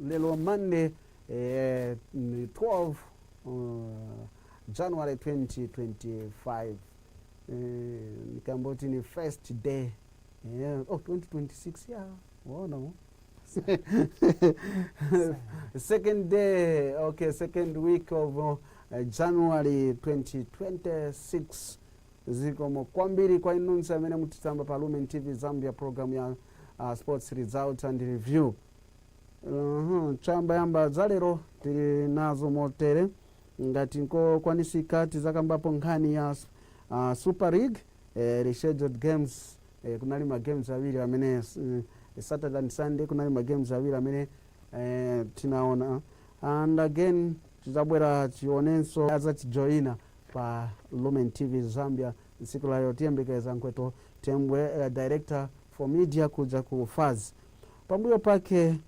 lelo Monday 12 January 2025 nikamboti ni first day 2026 waona second day, second week of January 2026 zikomo kwambiri kwa inunsa amene mutitamba pa Lumen TV Zambia program ya sports result and review. Chamba yamba zalero tili nazo motere ngati nko kwanisika tizakambapo nkhani ya Super League rescheduled games kunali ma games awiri amene Saturday and Sunday kunali ma games awiri amene tinaona, and again tizabwera tionenso azatijoina pa Lumen TV Zambia siku layo tiyembekeza nkweto tembwe director for media kuja ku Faz pambuyo pake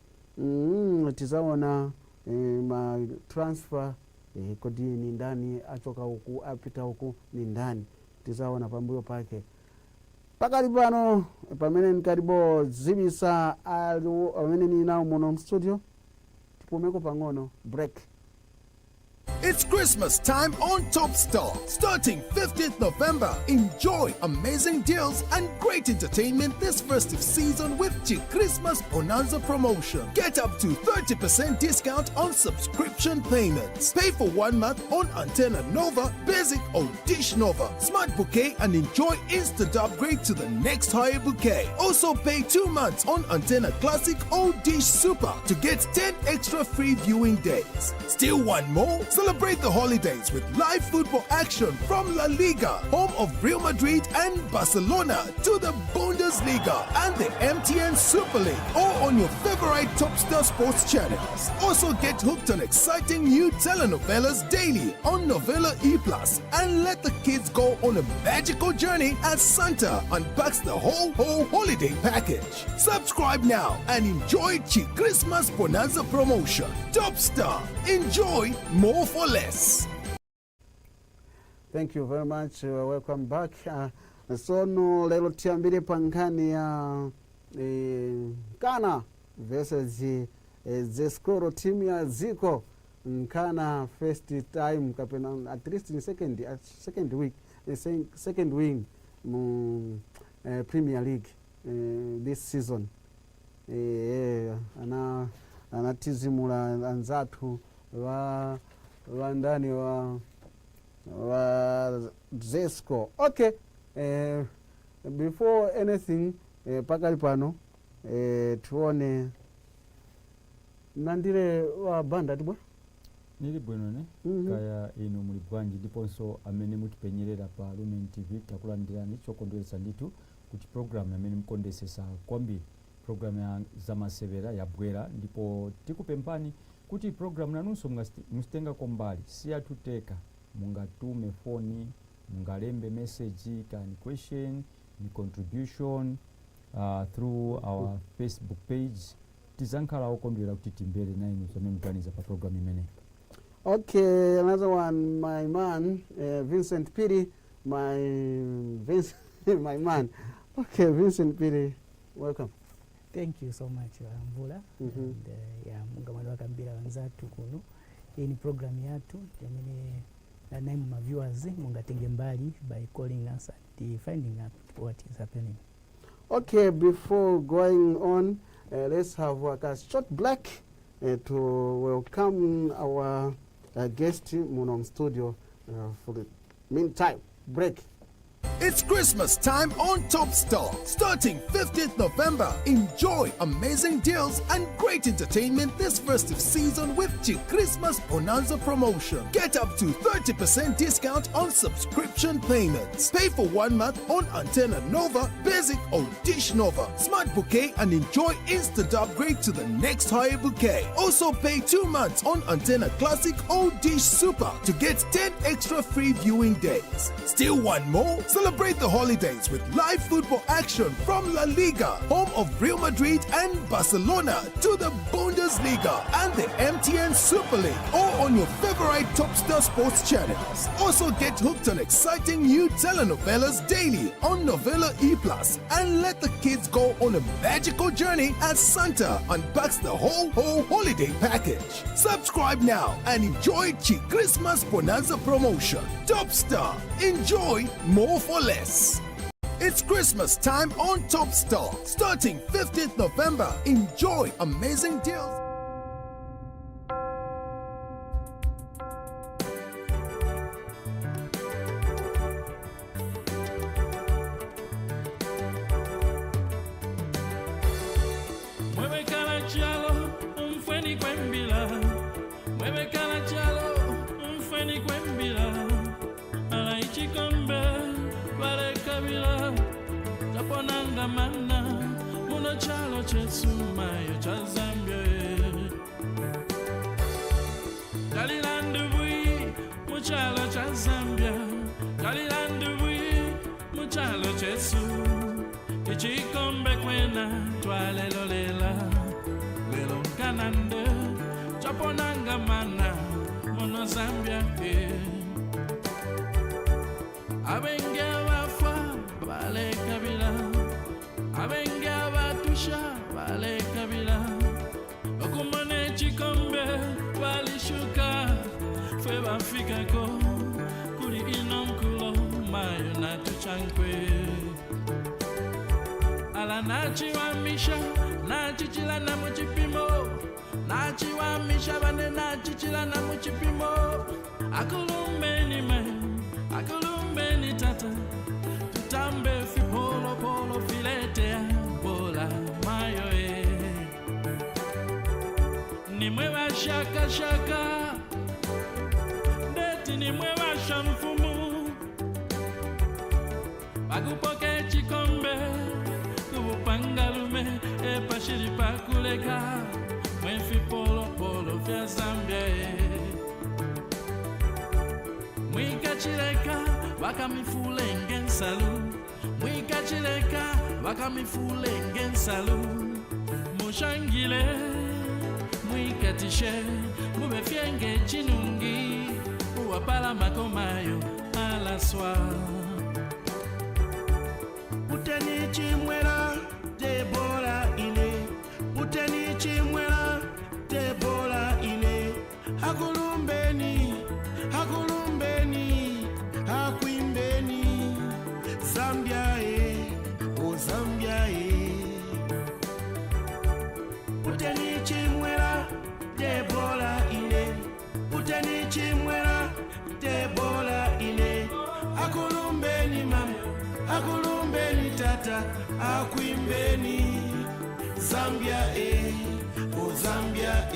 tizaona ma transfer kodi ni ndani achoka huku apita huku ni ndani tizaona pambuyo pake pakali pano pamene nkaribo zibisa amene ni nawo muno studio tipumeko pang'ono break. It's Christmas time on Top Star. Starting 15th November, enjoy amazing deals and great entertainment this festive season with the Christmas Bonanza promotion. Get up to 30% discount on subscription payments. Pay for 1 month on Antenna Nova, Basic or Dish Nova, Smart Bouquet, and enjoy instant upgrade to the next higher bouquet. Also pay 2 months on Antenna Classic or Dish Super to get 10 extra free viewing days. Still want more? Celebrate the holidays with live football action from La Liga, home of Real Madrid and Barcelona, to the Bundesliga and the MTN Super League, or on your favorite Top Star sports channels. Also get hooked on exciting new telenovelas daily on Novella E+, and let the kids go on a magical journey as Santa unpacks the whole holiday package. Subscribe now and enjoy Chi Christmas Bonanza promotion. Top Star. Enjoy more for less. Thank you very much. Welcome back. So no lelo tiambire pankani ya Ghana versus Zeskoro team ya Ziko Nkana first time kapena at least in second wing Premier League this season. Anatizimula anzatu wa ndani wa Zesco. Okay, before anything pakali pano tuone nandire wa banda tibwa nili bwino ne kaya ino muli bwanji ndiponso amene mutipenyerera pa Lumen TV takulandirani chokondweresa nditu kuti program amene mkondesesa kwambiri program ya zamasevera yabwera ndipo tikupempani kuti program nanunso musitenga kombali siyatuteka mungatume phone mungalembe message kani question ni contribution through our Facebook page tizankhala okondwera kuti timbere na inu zamene mukaniza pa program imene. Okay, another one, my man Vincent Piri, my man. Okay, Vincent Piri, welcome. Thank you so much Mvula. And mungamali wakambira wanzatu kuno hii ni program yatu yamene naimu ma viewers mungatenge mbali by calling us and finding out what is happening. Okay, before going on, let's have a short break to welcome our guest Munom Studio for the meantime. Break. It's Christmas time on Top Star. Starting 15th November, enjoy amazing deals and great entertainment this festive season with the Christmas Bonanza promotion. Get up to 30% discount on subscription payments. Pay for 1 month on Antenna Nova, Basic or Dish Nova, Smart Bouquet, and enjoy instant upgrade to the next higher bouquet. Also pay 2 months on Antenna Classic or Dish Super to get 10 extra free viewing days. Still want more? Celebrate the holidays with live football action from La Liga, home of Real Madrid and Barcelona, to the Bundesliga and the MTN Super League, or on your favorite Top Star Sports channels. Also get hooked on exciting new telenovelas daily on Novela E+, and let the kids go on a magical journey as Santa unpacks the whole holiday package. Subscribe now and enjoy Christmas Bonanza promotion. Top Star. Enjoy more for less. It's Christmas time on Top Star. Starting 15th November. Enjoy amazing deals. Zambia, muchalo chesu, ichikombe kwena, twalelo lela, lelo kanande, chaponanga mana, mono Zambia ke. Abenge wafa, vale kabila, abenge watusha, vale kabila, okumane chikombe, walishuka, fwe bafika ko. Inonkulo mayo na tuchankwe ala nachi wa misha nachi chila na muchipimo nachi wa misha bane nachi chila na muchipimo akulumbeni me akulumbeni tata tutambe fi polo polo filete ya bola mayo ni mwewa shaka shaka ni mwewa shamfumu bagupoke chikombe kubupangalume epashiri pakuleka mwefi polo polo vya Zambia mwikachileka wakamifulenge nsalu mwikachileka wakamifulenge nsalu mushangile mwikatishe mubefyenge chinungi wapala makomayo ala swa uteni chimwela debola ile uteni chimwela debola ile hakulumbeni hakulumbeni hakwimbeni Zambia o Zambia uteni chimwela debola ile uteni chimwela debola ile akulumbeni mama akulumbeni tata akwimbeni Zambia o Zambia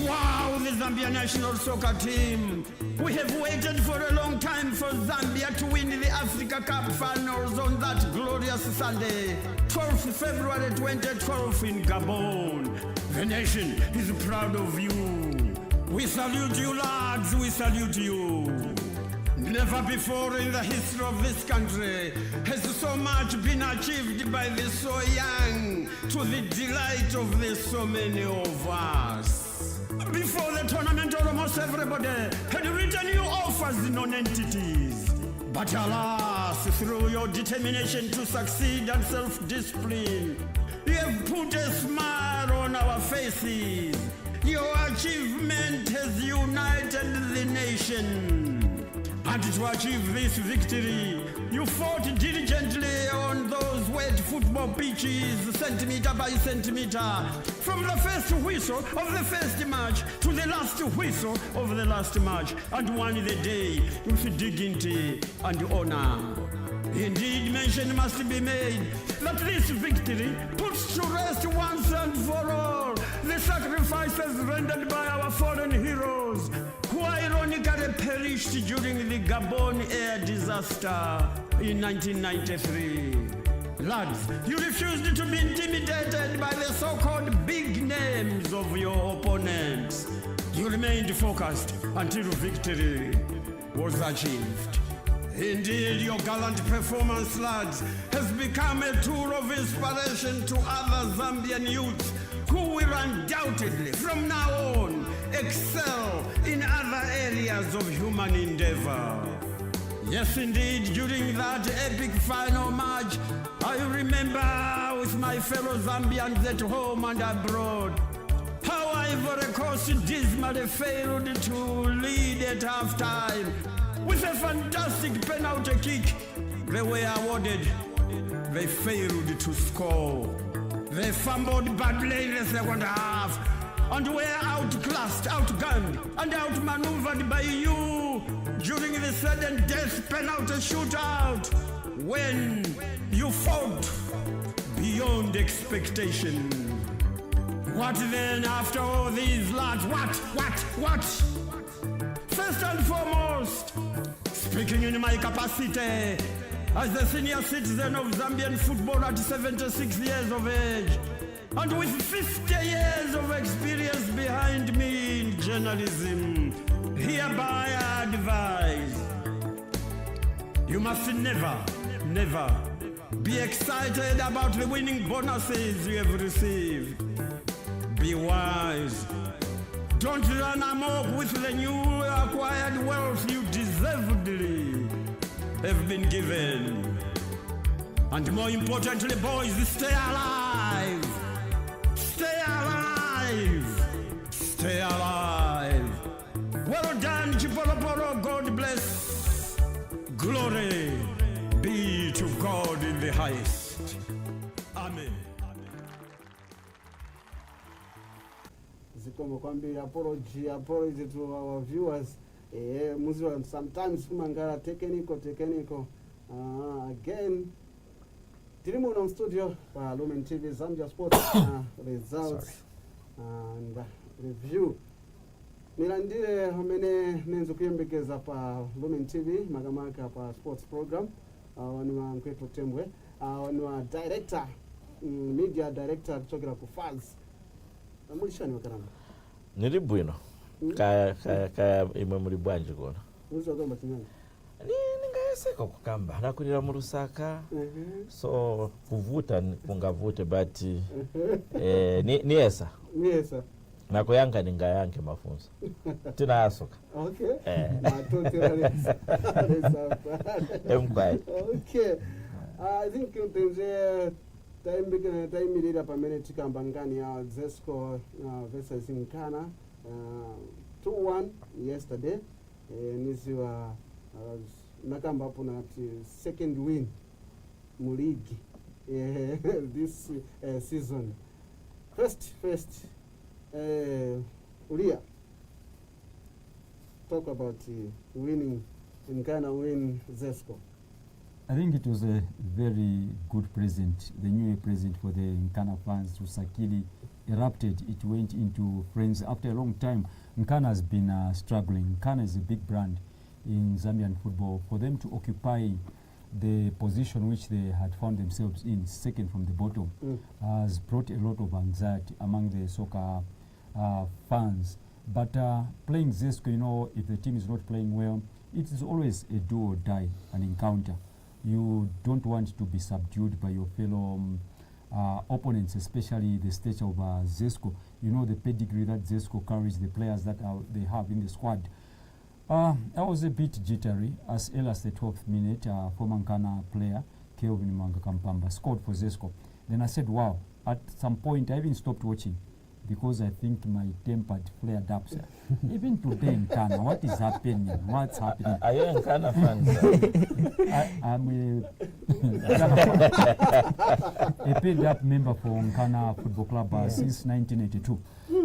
Wow, the Zambia national soccer team. We have waited for a long time for Zambia to win the Africa Cup finals on that glorious Sunday, 12th February 2012 in Gabon. The nation is proud of you. We salute you, lads, we salute you. Never before in the history of this country has so much been achieved by the so young to the delight of the so many of us. Before the tournament, almost everybody had written you off as non-entities. But alas, through your determination to succeed and self-discipline, you have put a smile on our faces. Your achievement has united the nation. And to achieve this victory, you fought diligently on those wet football pitches, centimeter by centimeter, from the first whistle of the first match to the last whistle of the last match, and won the day with dignity and honor. Indeed, mention must be made that this victory puts to rest once and for all the sacrifices rendered by our fallen heroes, who ironically perished during the Gabon air disaster in 1993. Lads, you refused to be intimidated by the so-called big names of your opponents. You remained focused until victory was achieved. Indeed, your gallant performance, lads, has become a tool of inspiration to other Zambian youths who will undoubtedly, from now on, excel in other areas of human endeavor. Yes, indeed, during that epic final match, I remember with my fellow Zambians at home and abroad how Ivory Coast dismally failed to lead at halftime. With a fantastic penalty kick, they were awarded. They failed to score. They fumbled badly in the second half and were outclassed, outgunned, and outmaneuvered by you during the sudden death penalty shootout when you fought beyond expectation. What then after all these lads? What? First and foremost, speaking in my capacity as the senior citizen of Zambian football at 76 years of age, and with 50 years of experience behind me in journalism, hereby I advise, you must never be excited about the winning bonuses you have received. Be wise. Don't run amok with the newly acquired wealth you deservedly have been given. And more importantly, boys, stay alive. Stay alive. Stay alive. Well done, Chipolopolo. God bless. Glory be to God in the highest. Amen. Zikomo kwambiri, apology to our viewers. Muziwa sometimes kumangala technical. Again, tirimu na studio pa Lumen TV Zambia Sports results and review. Nilandire hamene nenzo kuyembekeza pa Lumen TV magamaka pa sports program. Wani wa Nkweto Tembwe, wani wa director, media director kuchokera ku Faz. Mulishani wakaramba. Nili bwino. Kaya imwe muli bwanji kona. Uzo gamba tinyani. Ningaeseka kukamba nakulira mu Lusaka. So kuvuta kungavute but niesa. Niesa. Nakoyanga ningayange mafunzo. Tina asoka. Okay. Okay. I think tenze time ilira pamene tikamba ngani ya Zesco versus Nkana 2-1 yesterday. Niziwa nakamba hapo na second win mu league this season. First Ulia, talk about winning Nkana, win Zesco. I think it was a very good present, the new present for the Nkana fans. Sakili erupted, it went into frenzy. After a long time, Nkana has been struggling. Nkana is a big brand in Zambian football. For them to occupy the position which they had found themselves in, second from the bottom, has brought a lot of anxiety among the soccer fans. But playing Zesco, you know, if the team is not playing well, it is always a do or die, an encounter. You don't want to be subdued by your fellow opponents, especially the stage of Zesco. You know the pedigree that Zesco carries, the players that they have in the squad. I was a bit jittery as early as the 12th minute. Former Nkana player, Kelvin Mwanga scored for Zesco. Then I said, wow. At some point, I even stopped watching because I think my temper had flared up. Even today in Nkana, what is happening? What's happening? Are you a Nkana fan? I'm a paid-up member for Nkana Football Club since 1982.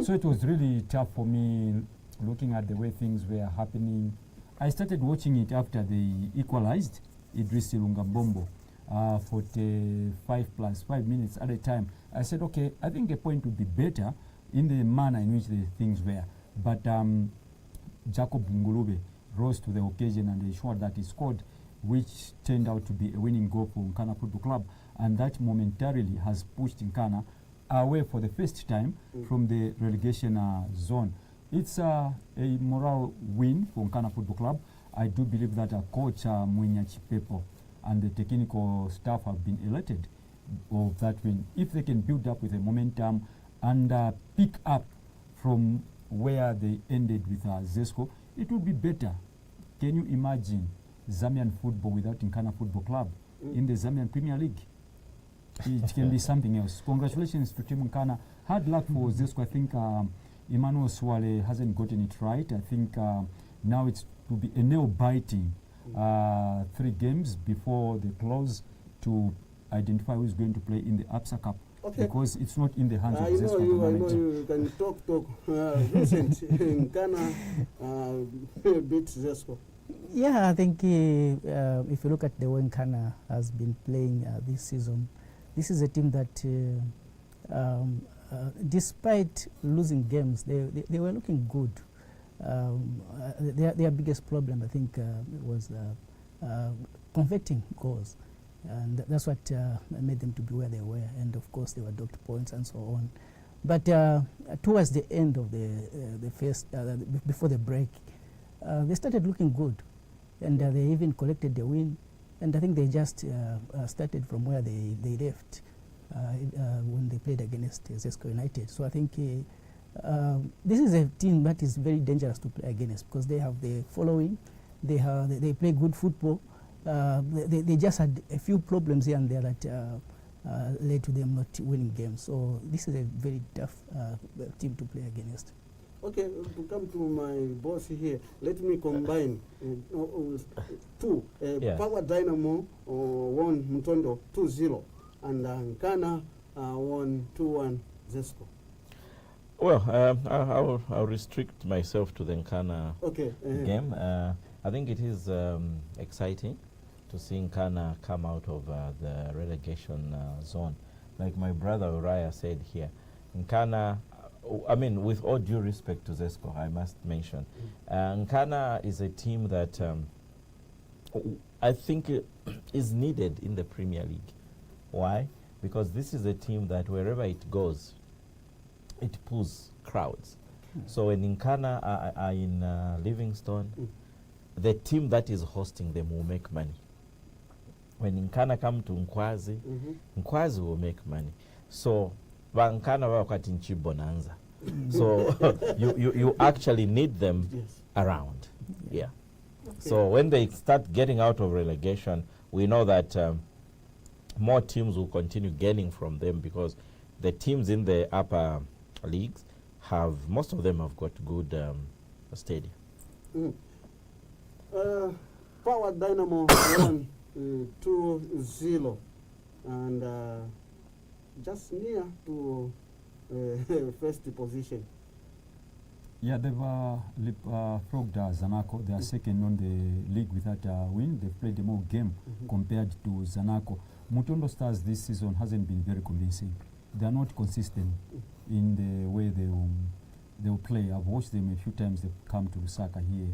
So it was really tough for me looking at the way things were happening. I started watching it after they equalized. Idris Ilungambombo, 45 plus 5 minutes at a time. I said, okay, I think a point would be better in the manner in which the things were. But Jacob Ngulube rose to the occasion and ensured that he scored, which turned out to be a winning goal for Nkana Football Club. And that momentarily has pushed Nkana away for the first time from the relegation zone. It's a moral win for Nkana Football Club. I do believe that Coach Mwenya Chipepo and the technical staff have been elated of that win. If they can build up with a momentum and pick up from where they ended with Zesco, it would be better. Can you imagine Zambian football without Nkana Football Club in the Zambian Premier League? It can be something else. Congratulations to Team Nkana. Hard luck for Zesco. I think Emmanuel Swale hasn't gotten it right. I think now it's to be a nail-biting 3 games before the close to identify who is going to play in the APSA Cup. Okay. Because it's not in the hands of Zesco. I know you can talk. Vincent, Nkana beat Zesco. Yeah, I think if you look at the way Nkana has been playing this season, this is a team that, despite losing games, they were looking good. Their biggest problem, I think, was converting goals. And that's what made them to be where they were. And of course, they were docked points and so on. But towards the end of the first, before the break, they started looking good. And they even collected the win. And I think they just started from where they left when they played against Zesco United. So I think this is a team that is very dangerous to play against because they have the following. They play good football. They just had a few problems here and there that led to them not winning games. So this is a very tough team to play against. Okay, to come to my boss here, let me combine two. Power Dynamo won Mtondo 2-0, and Nkana won 2-1 Zesco. Well, I'll restrict myself to the Nkana game. I think it is exciting to see Nkana come out of the relegation zone. Like my brother Uriah said here, Nkana, I mean, with all due respect to Zesco, I must mention, Nkana is a team that I think is needed in the Premier League. Why? Because this is a team that wherever it goes, it pulls crowds. So when Nkana are in Livingstone, the team that is hosting them will make money. When Nkana come to Nkwazi, Nkwazi will make money. So Nkana wakati nchi bonanza. So you actually need them around. Yeah. So when they start getting out of relegation, we know that more teams will continue gaining from them because the teams in the upper leagues most of them have got good stadium. Power Dynamo won 2-0 and just near to first position. Yeah, they've frogged Zanaco. They are second on the league without a win. They've played a more game compared to Zanaco. Mutondo Stars this season hasn't been very convincing. They are not consistent in the way they will play. I've watched them a few times. They've come to Lusaka here.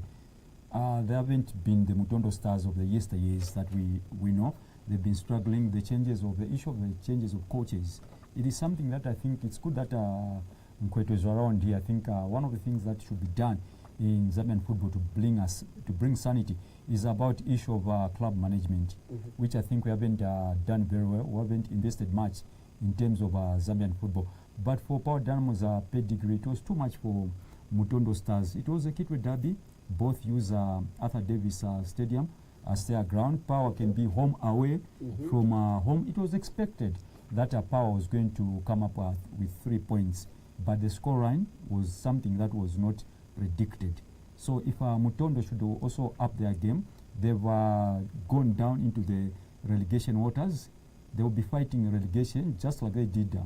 They haven't been the Mutondo Stars of the yesteryears that we know. They've been struggling. The issue of the changes of coaches. It is something that I think it's good that Nkweto is around here. I think one of the things that should be done in Zambian football to bring sanity is about issue of club management, which I think we haven't done very well. We haven't invested much in terms of Zambian football. But for Power Dynamo's pedigree, it was too much for Mutondo Stars. It was a Kitwe derby. Both use Arthur Davis Stadium as their ground. Power can be home away from home. It was expected that Power was going to come up with 3 points, but the scoreline was something that was not predicted. So if Mutondo should also up their game, they've gone down into the relegation waters. They will be fighting relegation just like they did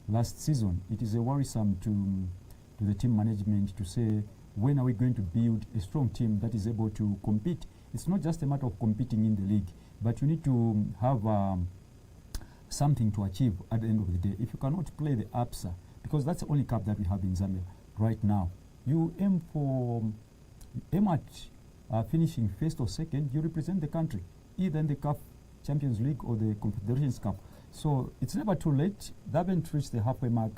last season. It is worrisome to the team management to say, when are we going to build a strong team that is able to compete? It's not just a matter of competing in the league, but you need to have something to achieve at the end of the day. If you cannot play the APSA, because that's the only cup that we have in Zambia right now, you aim at finishing first or second, you represent the country, either in the CAF Champions League or the Confederations Cup. So it's never too late. They haven't reached the halfway mark.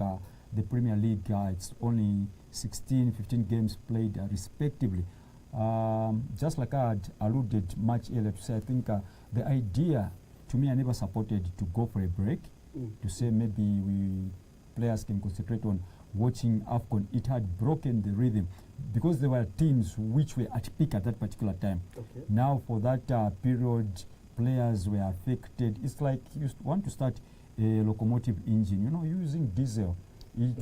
The Premier League, it's only 15 games played respectively. just like I had alluded much earlier to say, I think the idea, to me, I never supported to go for a break, to say maybe players can concentrate on watching AFCON. It had broken the rhythm because there were teams which were at peak at that particular time. Okay. Now for that period, players were affected. It's like you want to start a locomotive engine, you know, using diesel. You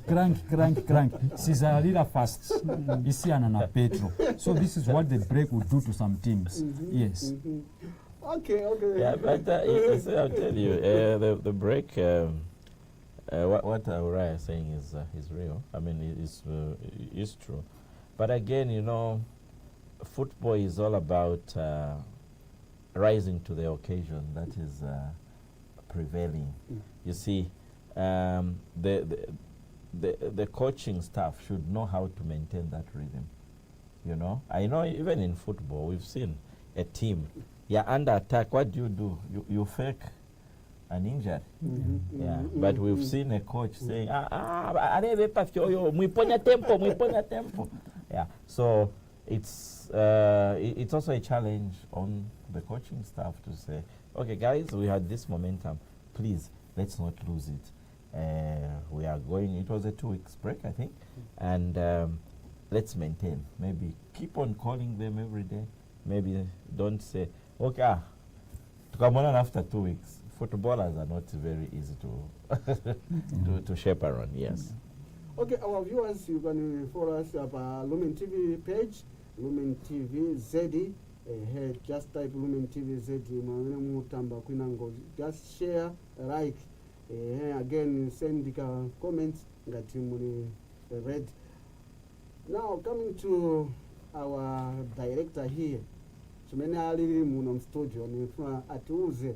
crank. Caesarira fast. Na petrol. So this is what the break would do to some teams. Yes. Okay. Yeah, but I'll tell you, the break. What Uriah is saying is real. I mean, it is true. But again, you know, football is all about rising to the occasion that is prevailing. You see, the coaching staff should know how to maintain that rhythm. You know, I know even in football we've seen a team, you're under attack. What do? You fake an injury. Yeah, but we've seen a coach saying, tempo. Yeah, so it's also a challenge on the coaching staff to say, okay, guys, we had this momentum. Please, let's not lose it. We are going. It was a 2 weeks break, I think, and let's maintain. Maybe keep on calling them every day. Maybe don't say, okay, to come on after 2 weeks. Footballers are not very easy to chaperone. Yes. Okay, our viewers, you can follow us at our Lumen TV page, Lumen TV ZD. Just type Lumen TV ZD. Just share, like. Again, send comments that you read. Now coming to our director here, studio atuze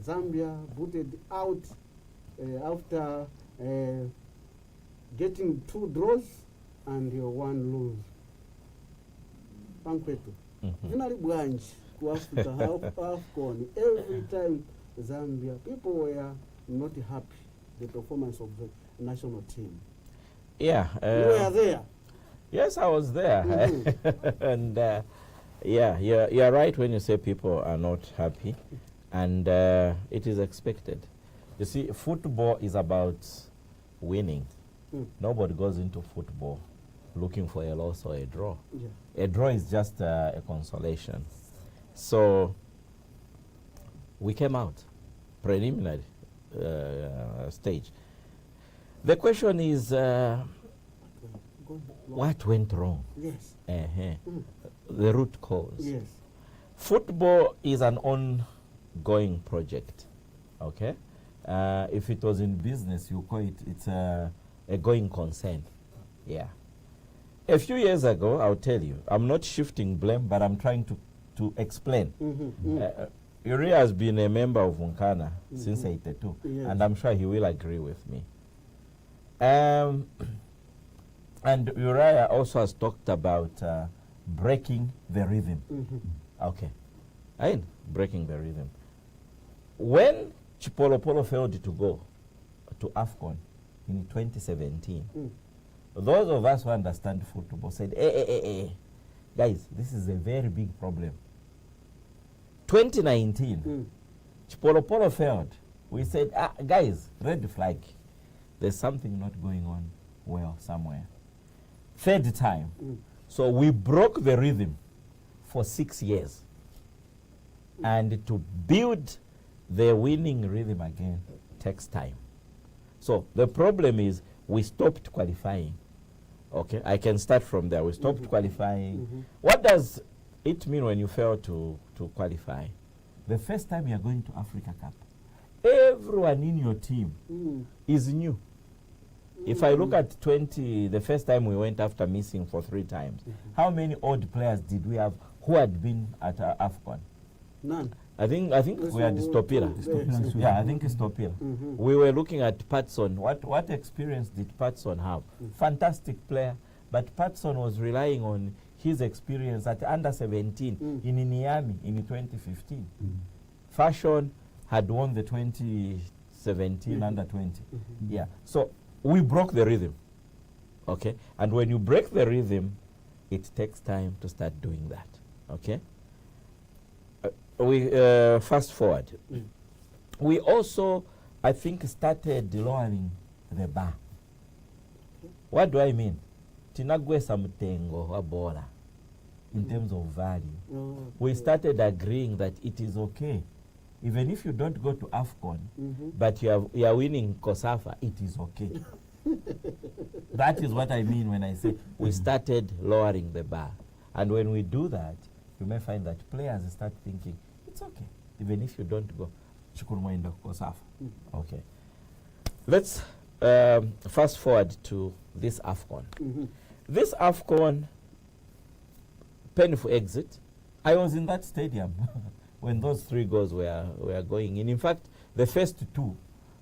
Zambia booted out after getting 2 draws and 1 lose. Pankwetu. Finally branch to Africa AFCON. Every time Zambia, people were not happy the performance of the national team. Yeah. You were there. Yes, I was there. And you're right when you say people are not happy, and it is expected. You see, football is about winning. Nobody goes into football looking for a loss or a draw. Yeah. A draw is just a consolation. So we came out preliminary stage. The question is, what went wrong? Yes. The root cause. Yes. Football is an ongoing project. Okay. If it was in business, you call it's a going concern. Yeah. A few years ago, I'll tell you, I'm not shifting blame, but I'm trying to explain. Uriah has been a member of Unkana since 82, and I'm sure he will agree with me. And Uriah also has talked about breaking the rhythm. Okay. Breaking the rhythm. When Chipolopolo failed to go to AFCON in 2017, those of us who understand football said, guys, this is a very big problem. 2019, Chipolopolo failed. We said, guys, red flag. There's something not going on well somewhere. Third time. So we broke the rhythm for 6 years. And to build the winning rhythm again takes time. So the problem is we stopped qualifying. Okay, I can start from there. We stopped qualifying. What does it mean when you fail to qualify? The first time you're going to Africa Cup, everyone in your team is new. If I look at the first time we went after missing for 3 times, how many old players did we have who had been at AFCON? None. I think we had Stopira. Yeah, I think Stopira. We were looking at Patson. What experience did Patson have? Fantastic player, but Patson was relying on his experience at under 17 in Niamey in 2015. Fashion had won the 2017 under 20. Yeah, so we broke the rhythm. Okay, and when you break the rhythm, it takes time to start doing that. Okay? We fast forward. We also, I think, started lowering the bar. What do I mean? Tinagwesa mutengo wa bola in terms of value. We started agreeing that it is okay. Even if you don't go to AFCON, but you are winning COSAFA, it is okay. That is what I mean when I say we started lowering the bar. And when we do that, you may find that players start thinking, it's okay, even if you don't go. Chukurumwenda COSAFA. Okay. Let's fast forward to this AFCON. This AFCON, painful exit. I was in that stadium when those 3 goals were going in. In fact, the first 2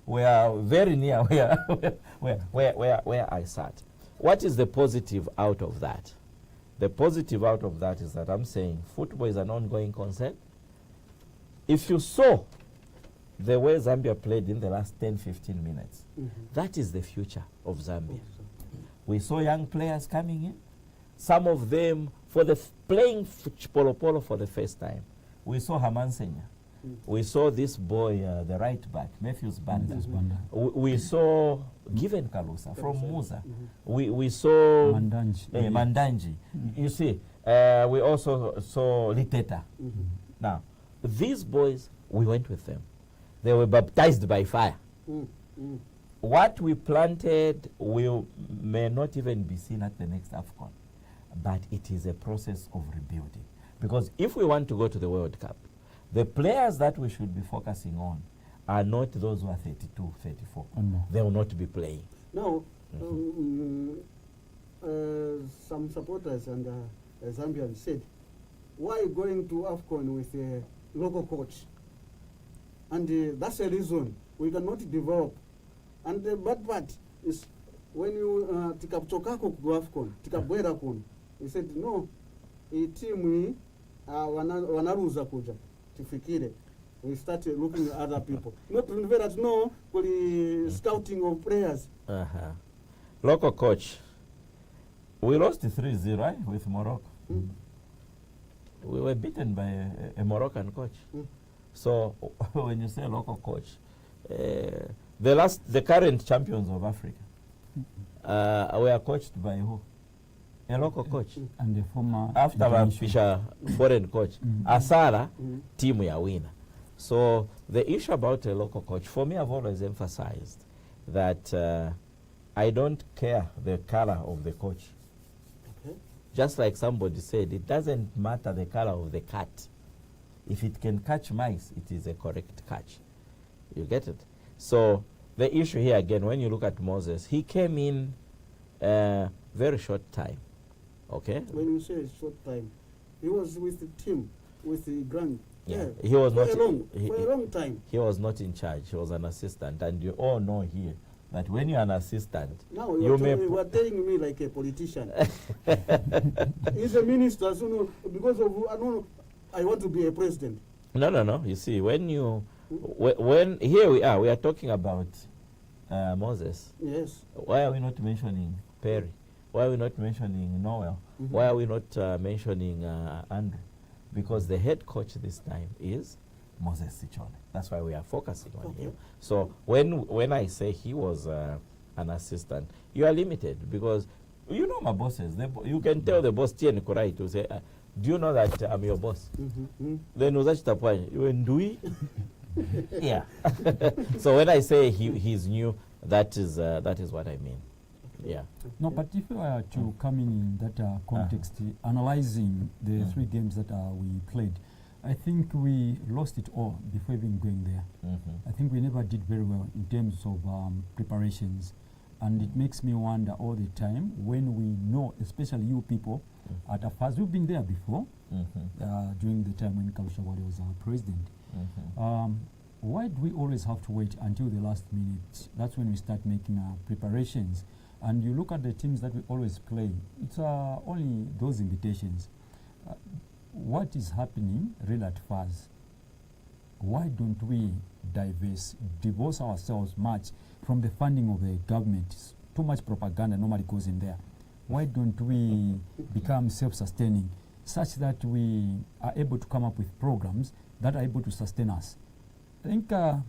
were very near where I sat. What is the positive out of that? The positive out of that is that I'm saying football is an ongoing concern. If you saw the way Zambia played in the last 10-15 minutes, that is the future of Zambia. We saw young players coming in, some of them playing polo polo for the first time. We saw Haman Senya. We saw this boy, the right back, Matthews Banda. We saw Given Kalusa from Musa. We saw Mandanji. You see, we also saw Liteta. Now, these boys, we went with them. They were baptized by fire. What we planted may not even be seen at the next AFCON, but it is a process of rebuilding. Because if we want to go to the World Cup, the players that we should be focusing on are not those who are 32, 34. They will not be playing. Now, some supporters and Zambians said, why going to AFCON with a local coach? And that's a reason we cannot develop. And the bad part is when you tikapchokako ku AFCON, tikabwera kun. He said no, a team wanaruza kuja tifikire. We started looking at other people. Not that no, scouting of players. Local coach. We lost 3-0 right, with Morocco. We were beaten by a Moroccan coach. So when you say local coach, the current champions of Africa were coached by who? A local coach. And the former after Fisher foreign coach. Asara team ya winner. So the issue about a local coach, for me, I've always emphasized that I don't care the color of the coach. Just like somebody said, it doesn't matter the color of the cat. If it can catch mice, it is a correct catch. You get it? So the issue here again, when you look at Moses, he came in very short time. Okay? When you say short time, he was with the team, with the grand. Yeah, he was not for a long time. He was not in charge. He was an assistant, and you all know here that when you're an assistant, now you are telling me like a politician. He's a minister, so because of I want to be a president. No. You see, when here we are talking about Moses. Yes. Why are we not mentioning Perry? Why are we not mentioning Noel? Why are we not mentioning Andrew? Because the head coach this time is Moses Sichone. That's why we are focusing on him. So when I say he was an assistant, you are limited because you know my bosses. You can tell the boss Tien Kurai to say, do you know that I'm your boss? Then Ndui. Yeah. So when I say he's new, that is what I mean. Yeah. No, but if we were to come in that context, analyzing the 3 games that we played, I think we lost it all before even going there. I think we never did very well in terms of preparations. And it makes me wonder all the time when we know, especially you people at AFAS, we've been there before, during the time when Kalushawari was our president. Why do we always have to wait until the last minute? That's when we start making our preparations. And you look at the teams that we always play, it's only those invitations. What is happening really at FAS? Why don't we divorce ourselves much from the funding of the government? Too much propaganda normally goes in there. why don't we become self-sustaining such that we are able to come up with programs that are able to sustain us? I think the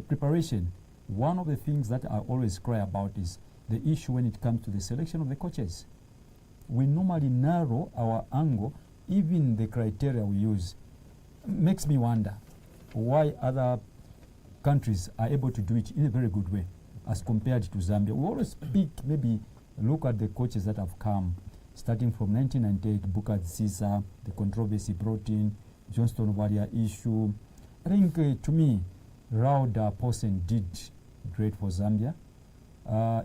preparation, one of the things that I always cry about is the issue when it comes to the selection of the coaches. We normally narrow our angle, even the criteria we use. Makes me wonder why other countries are able to do it in a very good way as compared to Zambia. We always maybe look at the coaches that have come, starting from 1998, Bukat Sisa, the controversy brought in, Johnston Warrior issue. I think to me, Rauda Posen did great for Zambia.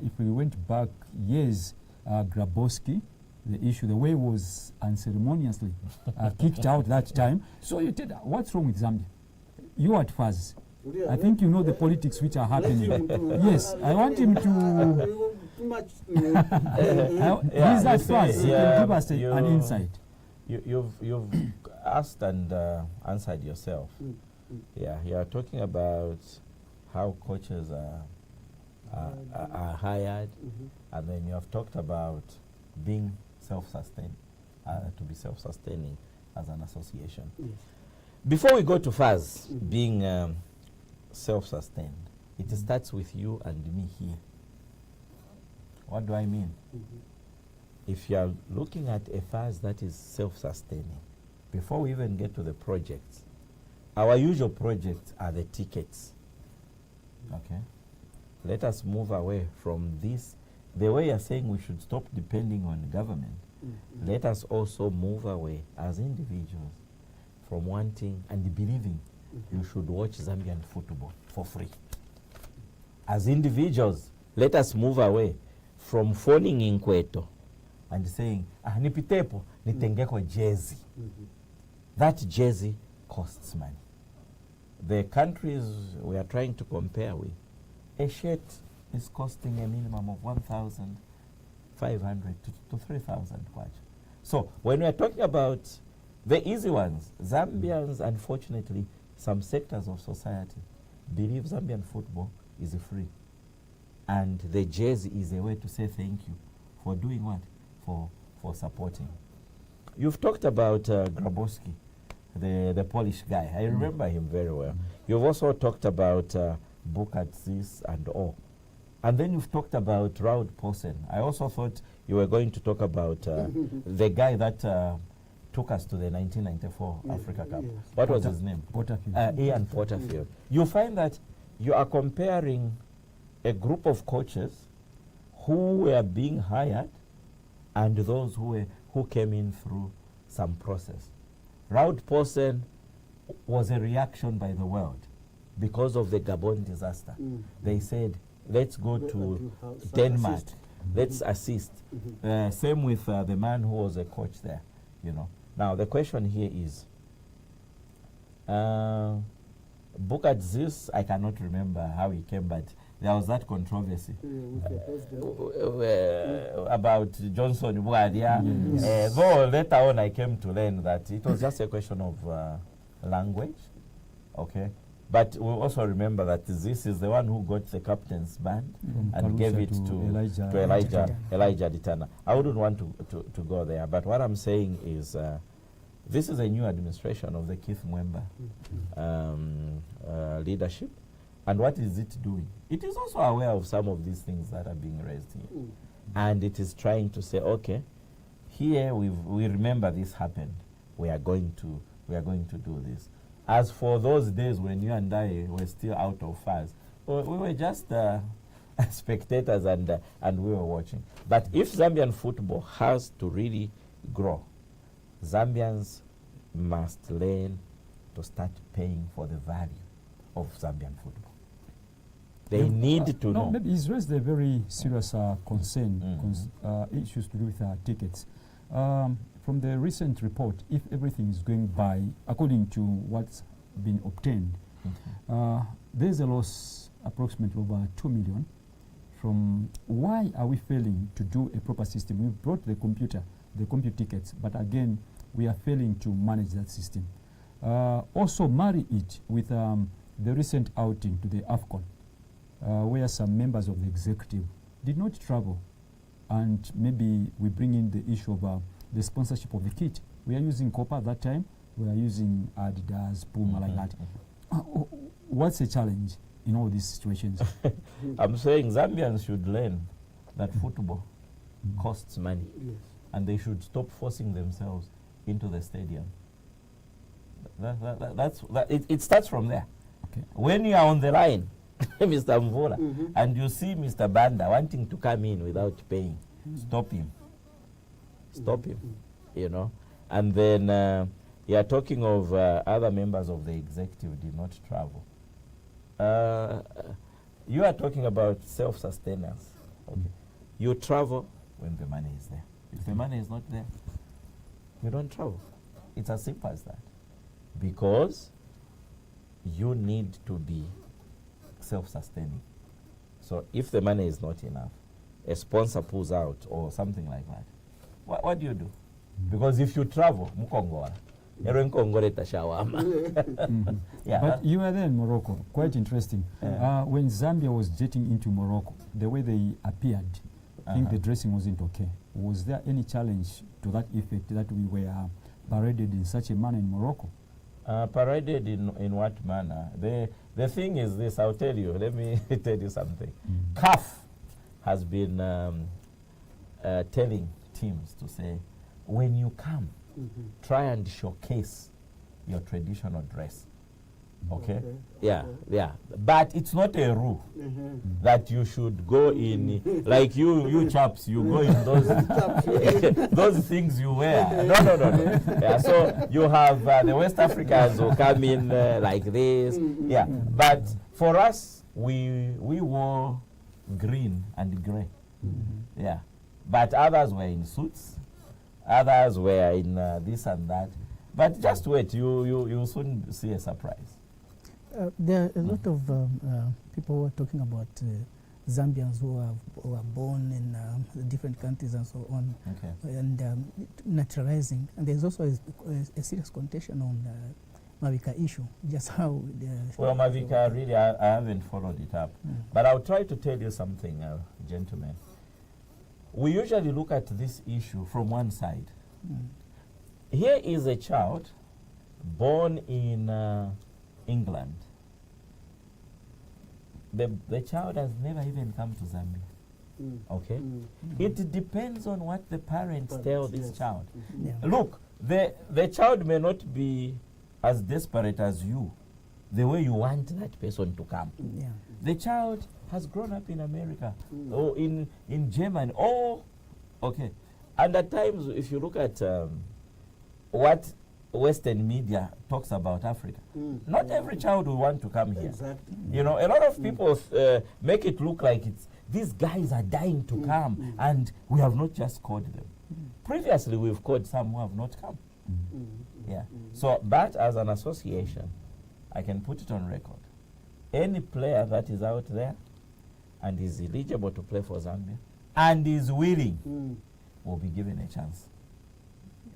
If we went back years, Grabowski, the issue, the way was unceremoniously kicked out that time. So you tell, what's wrong with Zambia? You at FAZ. I think you know the politics which are happening. Yes, I want him to. He's at FAZ. He can give us an insight. You've asked and answered yourself. Yeah, you are talking about how coaches are hired, and then you have talked about being self-sustained, to be self-sustaining as an association. Yes. Before we go to FAZ being self-sustained, it starts with you and me here. What do I mean? If you are looking at a FAZ that is self-sustaining, before we even get to the projects, our usual projects are the tickets. Okay? Let us move away from this. The way you're saying we should stop depending on government, let us also move away as individuals from wanting and believing you should watch Zambian football for free. As individuals, let us move away from phoning in Kweto and saying, nipitepo, nitengeko jersey. That jersey costs money. The countries we are trying to compare with, a shirt is costing a minimum of 1,500 to 3,000 kwacha. So when we are talking about the easy ones, Zambians, unfortunately, some sectors of society believe Zambian football is free. And the jersey is a way to say thank you for doing what? For supporting. You've talked about Grabowski, the Polish guy. I remember him very well. You've also talked about Bukatsis and all. And then you've talked about Raud Posen. I also thought you were going to talk about the guy that took us to the 1994 Africa Cup. Yes. What was his name? Porterfield. Ian Porterfield. You find that you are comparing a group of coaches who were being hired and those who came in through some process. Raud Posen was a reaction by the world because of the Gabon disaster. They said, let's go to Denmark. Let's assist. Same with the man who was a coach there. You know. Now the question here is, Bukat Zeus, I cannot remember how he came, but there was that controversy about Johnson Buadia. Though later on I came to learn that it was just a question of language. Okay. But we also remember that this is the one who got the captain's band and gave it to Elijah Ditana. I wouldn't want to go there, but what I'm saying is this is a new administration of the Keith Mwemba leadership. And what is it doing? It is also aware of some of these things that are being raised here. And it is trying to say, okay, here we remember this happened. We are going to do this. As for those days when you and I were still out of FAZ, we were just spectators and we were watching. But if Zambian football has to really grow, Zambians must learn to start paying for the value of Zambian football. They need to know. Maybe he's raised a very serious concern, issues to do with tickets. From the recent report, if everything is going by according to what's been obtained, there's a loss approximately over 2 million. From why are we failing to do a proper system? We've brought the compute tickets, but again, we are failing to manage that system. Also marry it with the recent outing to the AFCON, where some members of the executive did not travel and maybe we bring in the issue of the sponsorship of the kit. We are using copper at that time. We are using Adidas, Puma, like that. What's the challenge in all these situations? I'm saying Zambians should learn that football costs money, and they should stop forcing themselves into the stadium. It starts from there. Okay. When you are on the line, Mr. Mvula, and you see Mr. Banda wanting to come in without paying, stop him. Stop him, you know. And then you are talking of other members of the executive did not travel. You are talking about self-sustenance. Okay. You travel when the money is there. If the money is not there, you don't travel. It's as simple as that. Because you need to be self-sustaining. So if the money is not enough, a sponsor pulls out or something like that, what do you do? Because if you travel, mukongora. Yeah. But you were there in Morocco, quite interesting. When Zambia was jetting into Morocco, the way they appeared, I think the dressing wasn't okay. Was there any challenge to that effect that we were paraded in such a manner in Morocco? Paraded in what manner? The thing is this, I'll tell you, let me tell you something. CAF has been telling teams to say, when you come, try and showcase your traditional dress. Okay? Yeah. But it's not a rule that you should go in, like you chaps, you go in those those things you wear. No. Yeah, so you have the West Africans who come in like this. Yeah. But for us, we wore green and grey. Yeah. But others were in suits. Others were in this and that. But just wait, you soon see a surprise. There are a lot of people who are talking about Zambians who are born in different countries and so on, and naturalizing. And there's also a serious contention on Mavika issue, just how... Well, Mavika, really, I haven't followed it up. But I'll try to tell you something, gentlemen. We usually look at this issue from one side. Here is a child born in England. The child has never even come to Zambia. Okay? It depends on what the parents tell this child. Look, the child may not be as desperate as you, the way you want that person to come. The child has grown up in America or in Germany. Okay. And at times, if you look at what Western media talks about Africa, not every child will want to come here. Exactly. You know, a lot of people make it look like these guys are dying to come, and we have not just called them. Previously, we've called some who have not come. Yeah. So, but as an association, I can put it on record. Any player that is out there and is eligible to play for Zambia and is willing will be given a chance.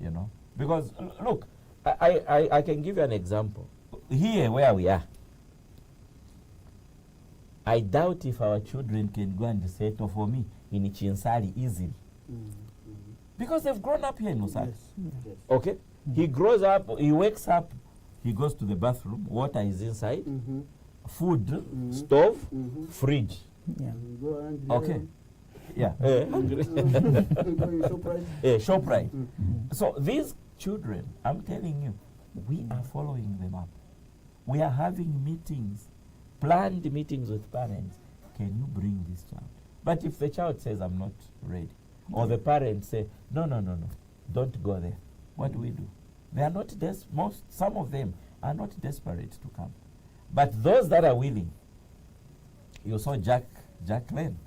You know? Because, look, I can give you an example. Here where we are, I doubt if our children can go and settle for me in Chinsali easily. Because they've grown up here in Lusaka. Yes. Okay? He grows up, he wakes up, he goes to the bathroom, water is inside, food, stove, fridge. Okay. Yeah. ShopRite. So these children, I'm telling you, we are following them up. We are having meetings, planned meetings with parents. Can you bring this child? But if the child says, I'm not ready, or the parents say, no, don't go there, what do we do? They are not some of them are not desperate to come. But those that are willing, you saw Jack Lane.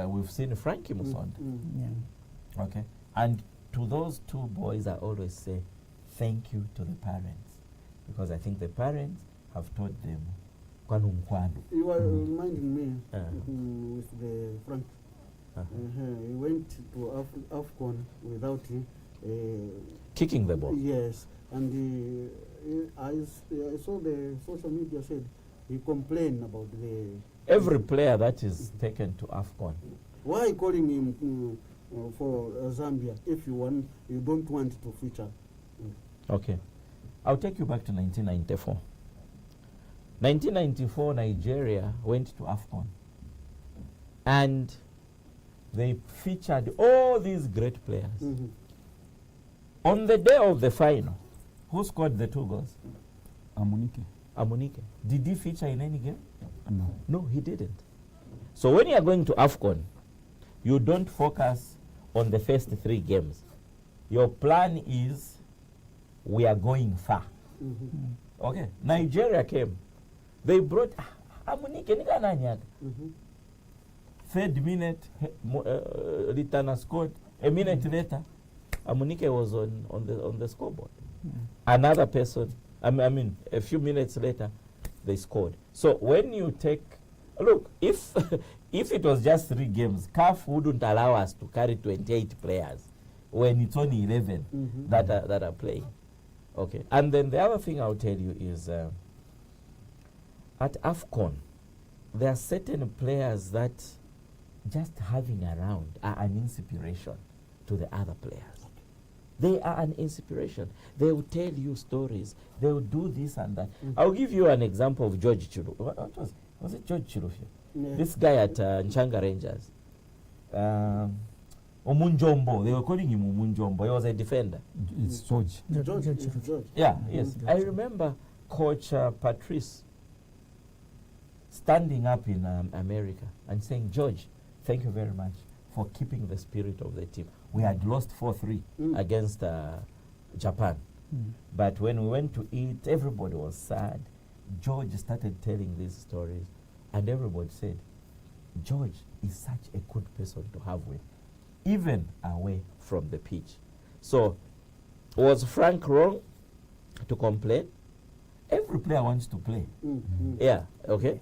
We've seen Frankie Musonda. Okay. And to those two boys, I always say thank you to the parents, because I think the parents have taught them kwanu mkwanu. You are reminding me with the Frank. He went to AFCON without kicking the ball. Yes, and I saw the social media said he complained about the... Every player that is taken to AFCON Why calling him for Zambia if you don't want to feature? Okay. I'll take you back to 1994. 1994, Nigeria went to AFCON. And they featured all these great players. Mm-hmm. On the day of the final, who scored the 2 goals? Amunike. Did he feature in any game? No. No, he didn't. So when you are going to AFCON, you don't focus on the first 3 games. Your plan is, we are going far. Mm-hmm. Okay. Nigeria came. They brought Amunike. Mm-hmm. 3rd minute, Litana scored. A minute later, Amunike was on the scoreboard. Another person, I mean, a few minutes later, they scored. So when you take, look, if it was just 3 games, CAF wouldn't allow us to carry 28 players when it's only 11 Mm-hmm. that are playing. Okay. And then the other thing I'll tell you is, at AFCON, there are certain players that just having around are an inspiration to the other players. They are an inspiration. They will tell you stories. They will do this and that. I'll give you an example of George Chilu. What was it George Chilufi? Yeah. This guy at Nchanga Rangers. Omunjombo. They were calling him Omunjombo. He was a defender. It's George. George. Yeah, yes. I remember Coach Patrice standing up in America and saying, George, thank you very much for keeping the spirit of the team. We had lost 4-3 against Japan. But when we went to eat, everybody was sad. George started telling these stories, and everybody said, George is such a good person to have with, even away from the pitch. So, was Frank wrong to complain? Every player wants to play. Yeah, okay?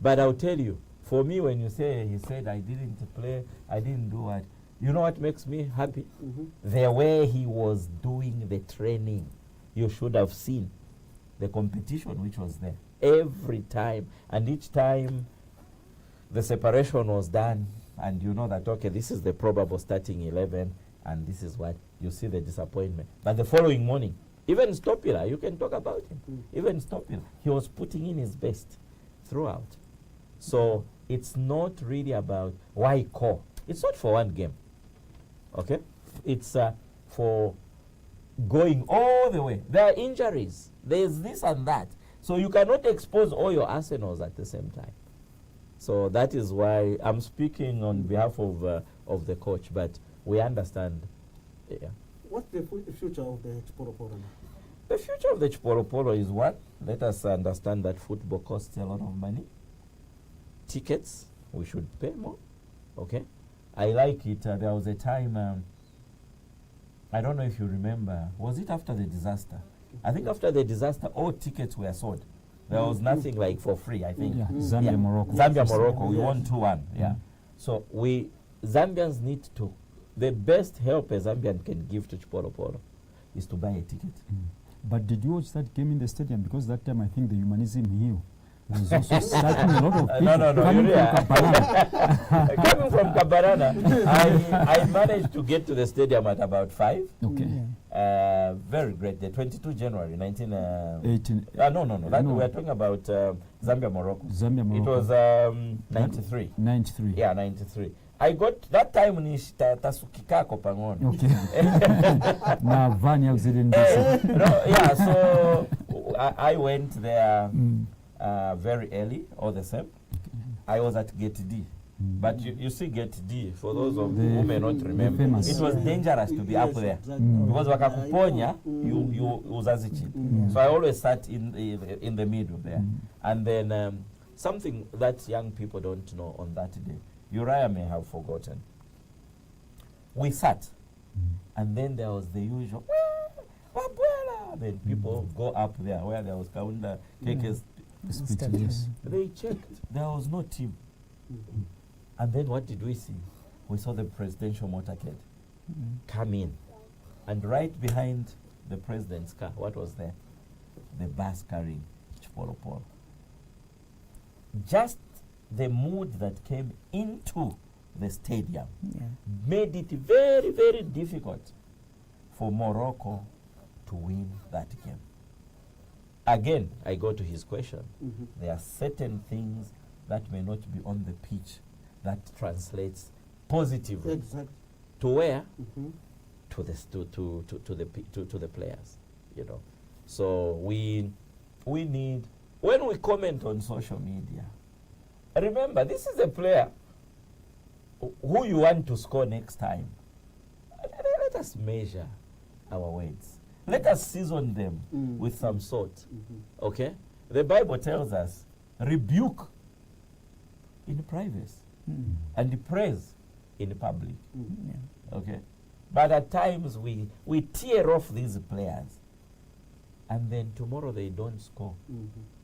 But I'll tell you, for me, when you say he said I didn't play, I didn't do what, you know what makes me happy? The way he was doing the training. You should have seen the competition which was there every time, and each time the separation was done, and you know that, okay, this is the probable starting 11, and this is what you see the disappointment. But the following morning, even Stopila, you can talk about him. Even Stopila, he was putting in his best throughout. So it's not really about why core. It's not for one game. Okay? It's for going all the way. There are injuries. There's this and that. So you cannot expose all your arsenals at the same time. So that is why I'm speaking on behalf of the coach, but we understand. Yeah. What's the future of the Chipolo Polo now? The future of the Chipolo Polo is what? Let us understand that football costs a lot of money. Tickets, we should pay more. Okay? I like it. There was a time, I don't know if you remember, was it after the disaster? I think after the disaster, all tickets were sold. There was nothing like for free, I think. Yeah, Zambia, Morocco. Zambia, Morocco. We won 2-1. Yeah. So Zambians need to, the best help a Zambian can give to Chipolo Polo is to buy a ticket. But did you watch that game in the stadium? Because that time I think the Humanism Hill was also starting a lot of people coming from Kabarana. Coming from Kabarana, I managed to get to the stadium at about 5. Okay. Very great. The 22 January 18. No. That we are talking about Zambia, Morocco. Zambia, Morocco. It was 93. 93. Yeah, 93. I got that time ni tasukikako pangono. Okay. Na vani ya so I went there very early, all the same. I was at Gate D. But you see Gate D, for those of who may not remember, it was dangerous to be up there. Because wakakuponya, you uzazichi. So I always sat in the middle there. And then something that young people don't know on that day, Uriah may have forgotten. We sat, and then there was the usual, then people go up there where there was Kaunda, KK's speeches. They checked, there was no team. And then what did we see? We saw the presidential motorcade come in, and right behind the president's car, what was there? The bus carrying Chipolo Polo. Just the mood that came into the stadium, Yeah. made it very, very difficult for Morocco to win that game. Again, I go to his question. There are certain things that may not be on the pitch that translates positively Exactly. to where? To the players, you know. So we need, when we comment on social media, remember this is a player who you want to score next time. Let us measure our words. Let us season them with some salt. Okay? The Bible tells us, rebuke in privacy and praise in public. Yeah. Okay? But at times we tear off these players and then tomorrow they don't score.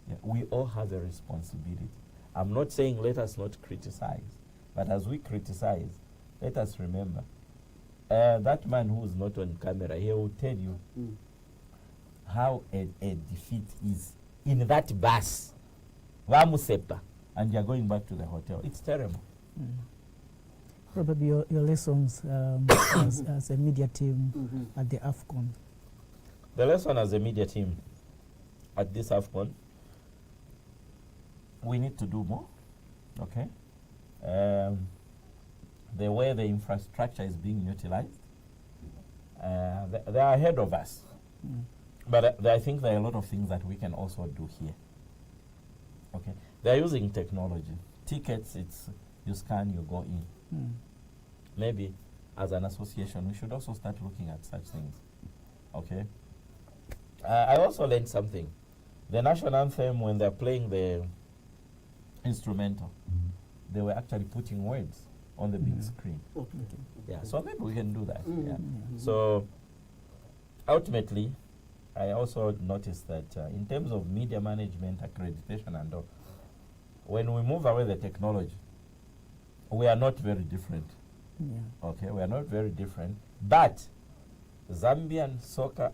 Yeah, we all have a responsibility. I'm not saying let us not criticize, but as we criticize, let us remember that man who's not on camera, he will tell you how a defeat is in that bus. Vamusepa, and you're going back to the hotel. It's terrible. Probably your lessons as a media team at the AFCON. The lesson as a media team at this AFCON, we need to do more. Okay? The way the infrastructure is being utilized, they are ahead of us. But I think there are a lot of things that we can also do here. Okay? They're using technology. Tickets, it's you scan, you go in. Maybe as an association, we should also start looking at such things. Okay? I also learned something. The national anthem, when they're playing the instrumental, they were actually putting words on the big screen. Yeah, so maybe we can do that. Yeah. So ultimately, I also noticed that in terms of media management, accreditation and all, when we move away the technology, we are not very different. Okay, we are not very different. But Zambian soccer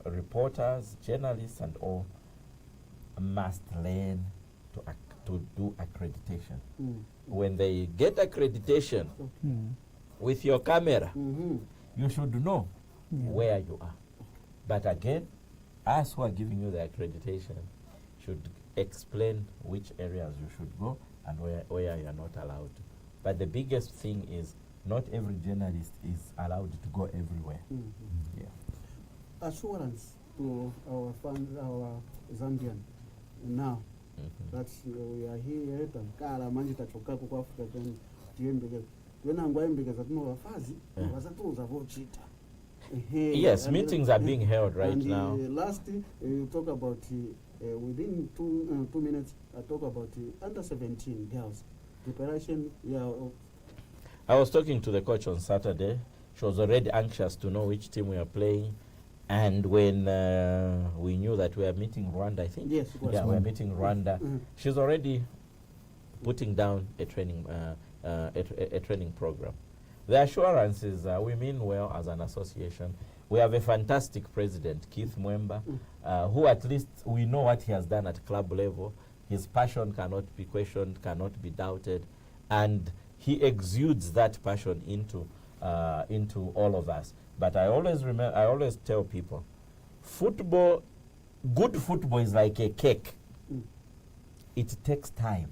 reporters, journalists and all must learn to do accreditation. When they get accreditation with your camera, you should know where you are. But again, us who are giving you the accreditation should explain which areas you should go and where you are not allowed to. But the biggest thing is not every journalist is allowed to go everywhere. Yeah. Assurance to our fans, our Zambian now that we are here takala manje tachokapo kwa Africa then tiyembekeza wena ngwayembekeza tuno wafazi wazatuza vochita. Yes, meetings are being held right now. Last you talk about within 2 minutes I talk about under 17 girls preparation. I was talking to the coach on Saturday. She was already anxious to know which team we are playing. And when we knew that we are meeting Rwanda, I think. Yes, it was. Yeah, we are meeting Rwanda. She's already putting down a training a training program. The assurance is we mean well as an association. We have a fantastic president, Keith Mwemba, who at least we know what he has done at club level. His passion cannot be questioned, cannot be doubted, and he exudes that passion into all of us. But I always tell people, football, good football is like a cake. It takes time,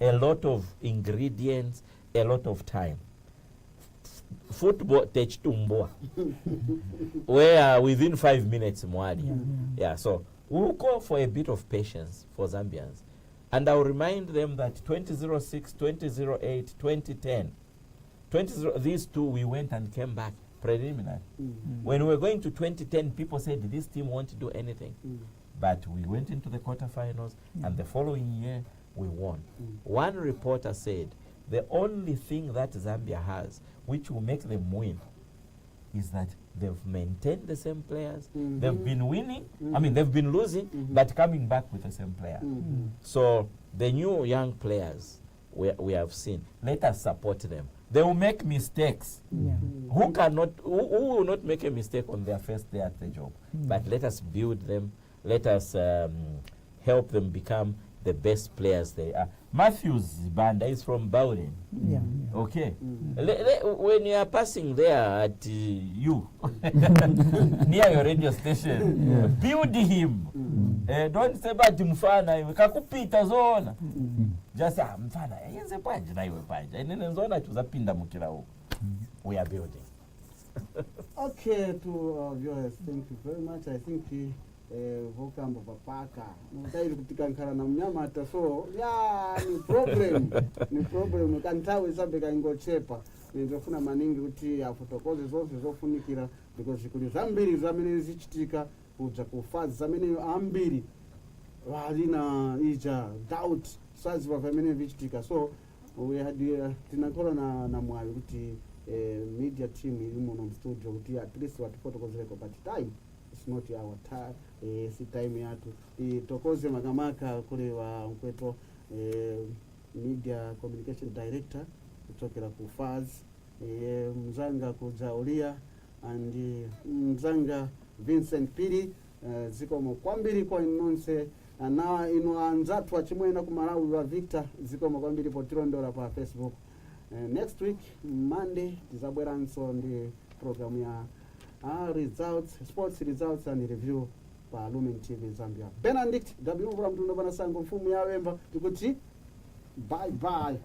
a lot of ingredients, a lot of time. Football takes tumbo, where within 5 minutes, mwadi. Yeah, so we'll call for a bit of patience for Zambians. And I'll remind them that 2006, 2008, 2010, these two, we went and came back preliminary. When we were going to 2010, people said this team won't do anything. But we went into the quarterfinals, and the following year, we won. One reporter said, the only thing that Zambia has, which will make them win, is that they've maintained the same players. They've been winning. I mean, they've been losing, but coming back with the same player. So the new young players we have seen, let us support them. They will make mistakes. Who will not make a mistake on their first day at the job? But let us build them. Let us help them become the best players they are. Matthews Banda is from Bowden. Okay. When you are passing there at you near your radio station, build him. Don't say bad mfana iwe kakupita zona. Just mfana yenze panje na iwe panje. Nene zona tuzapinda mukira huko. We are building. Okay, to our viewers, thank you very much. I think vokamba papaka mutairi kutikankhala na mnyamata, so ni problem kanthawi sabeka ingochepa nizofuna maningi kuti afotokoze zonse zofunikira because kuli zambiri zamene zichitika kuja kufazi zamene ambiri walina ija doubt saziva pamene vichitika, so we had tinakhola na mwayi kuti media team ili muno studio kuti at least watifotokozereko, but time it's not our time, si time yatu tokoze makamaka kule wa mkweto media communication director kutokera ku Faz, mzanga kujaulia and mzanga Vincent Piri, zikomo kwambiri kwa inonse na inoanzatwa chimwena kumalawi wa Victor, zikomo kwambiri potirondora pa Facebook. Next week Monday tizabweranso ndi program ya results, sports results and review pa Lumen TV Zambia. Benedict W vula mtundu bana sango mfumu ya wemba tikuti bye bye.